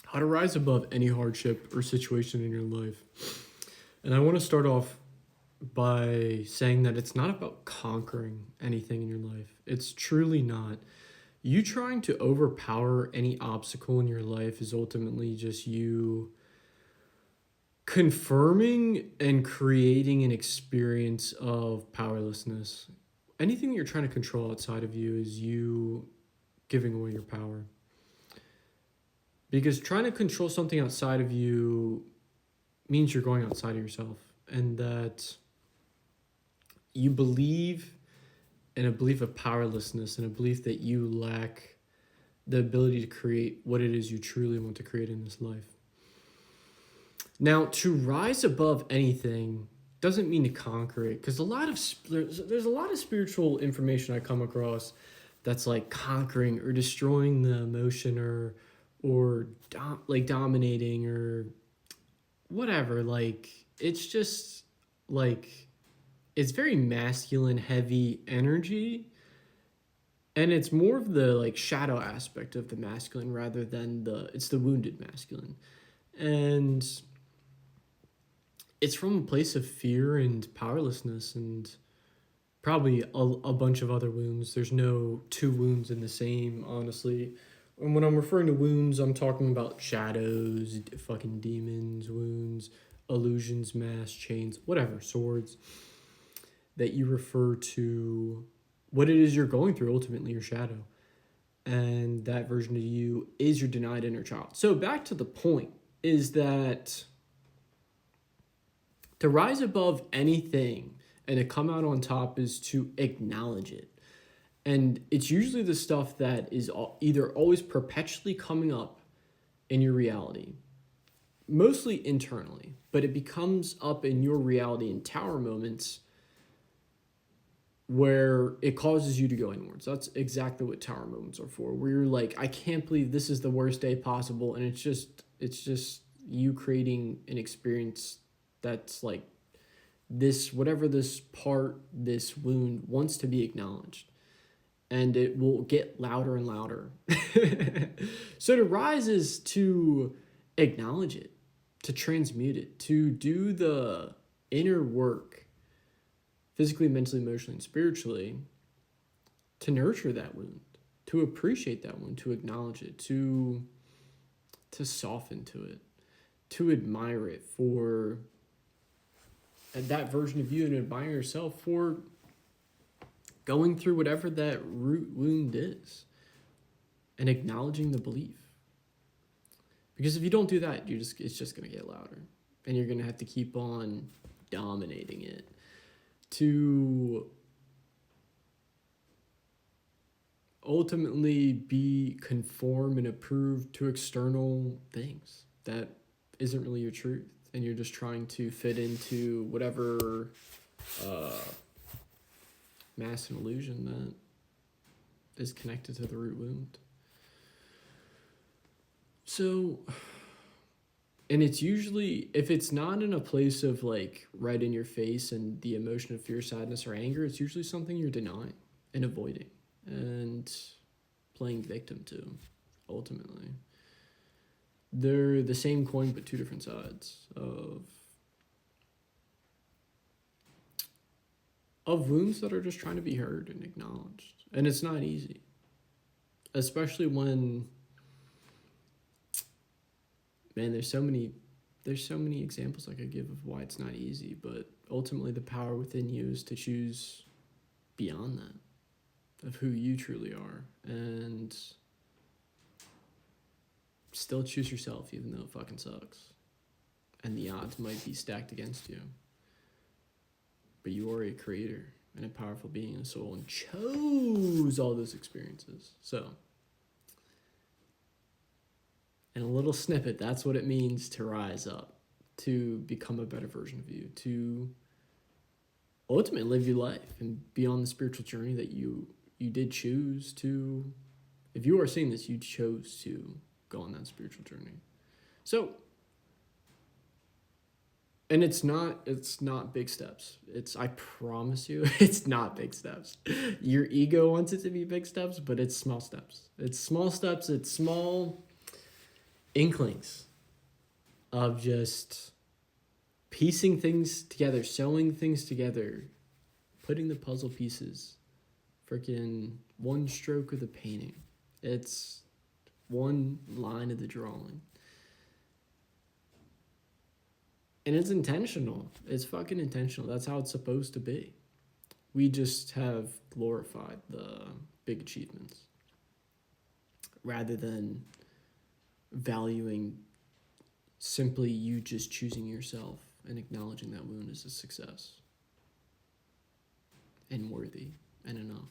How to rise above any hardship or situation in your life. And I want to start off by saying that it's not about conquering anything in your life. It's truly not. You trying to overpower any obstacle in your life is ultimately just you confirming and creating an experience of powerlessness. Anything that you're trying to control outside of you is you giving away your power. Because trying to control something outside of you means you're going outside of yourself, and that you believe in a belief of powerlessness and a belief that you lack the ability to create what it is you truly want to create in this life. Now, to rise above anything doesn't mean to conquer it, because there's a lot of spiritual information I come across that's like conquering or destroying the emotion or dominating or whatever. Like it's just like it's very masculine heavy energy, and it's more of the like shadow aspect of the masculine rather than the wounded masculine. And it's from a place of fear and powerlessness and probably a bunch of other wounds. There's no two wounds in the same, honestly. And when I'm referring to wounds, I'm talking about shadows, fucking demons, wounds, illusions, masks, chains, whatever, swords, that you refer to what it is you're going through, ultimately your shadow. And that version of you is your denied inner child. So back to the point is that to rise above anything and to come out on top is to acknowledge it. And it's usually the stuff that is either always perpetually coming up in your reality, mostly internally, but it becomes up in your reality in tower moments where it causes you to go inwards. That's exactly what tower moments are for, where you're like, I can't believe this is the worst day possible. And it's just you creating an experience that's like this, whatever this part, this wound wants to be acknowledged. And it will get louder and louder. So to rise is to acknowledge it, to transmute it, to do the inner work, physically, mentally, emotionally, and spiritually, to nurture that wound, to appreciate that wound, to acknowledge it, to soften to it, to admire it for that version of you, and admire yourself for going through whatever that root wound is and acknowledging the belief. Because if you don't do that, it's just going to get louder, and you're going to have to keep on dominating it to ultimately be conform and approved to external things that isn't really your truth, and you're just trying to fit into whatever mask and illusion that is connected to the root wound. So, and it's usually, if it's not in a place of like right in your face and the emotion of fear, sadness, or anger, it's usually something you're denying and avoiding and playing victim to, ultimately. They're the same coin but two different sides of wounds that are just trying to be heard and acknowledged. And it's not easy, especially when, man, there's so many examples I could give of why it's not easy, but ultimately the power within you is to choose beyond that, of who you truly are, and still choose yourself even though it fucking sucks. And the odds might be stacked against you. But you are a creator and a powerful being and a soul, and chose all those experiences. So, in a little snippet, that's what it means to rise up, to become a better version of you, to ultimately live your life and be on the spiritual journey that you did choose to. If you are seeing this, you chose to go on that spiritual journey. So, and it's not big steps. I promise you, it's not big steps. Your ego wants it to be big steps, but it's small steps. It's small steps. It's small inklings of just piecing things together, sewing things together, putting the puzzle pieces, freaking one stroke of the painting. It's one line of the drawing. And it's intentional. It's fucking intentional. That's how it's supposed to be. We just have glorified the big achievements rather than valuing simply you just choosing yourself and acknowledging that wound as a success and worthy and enough.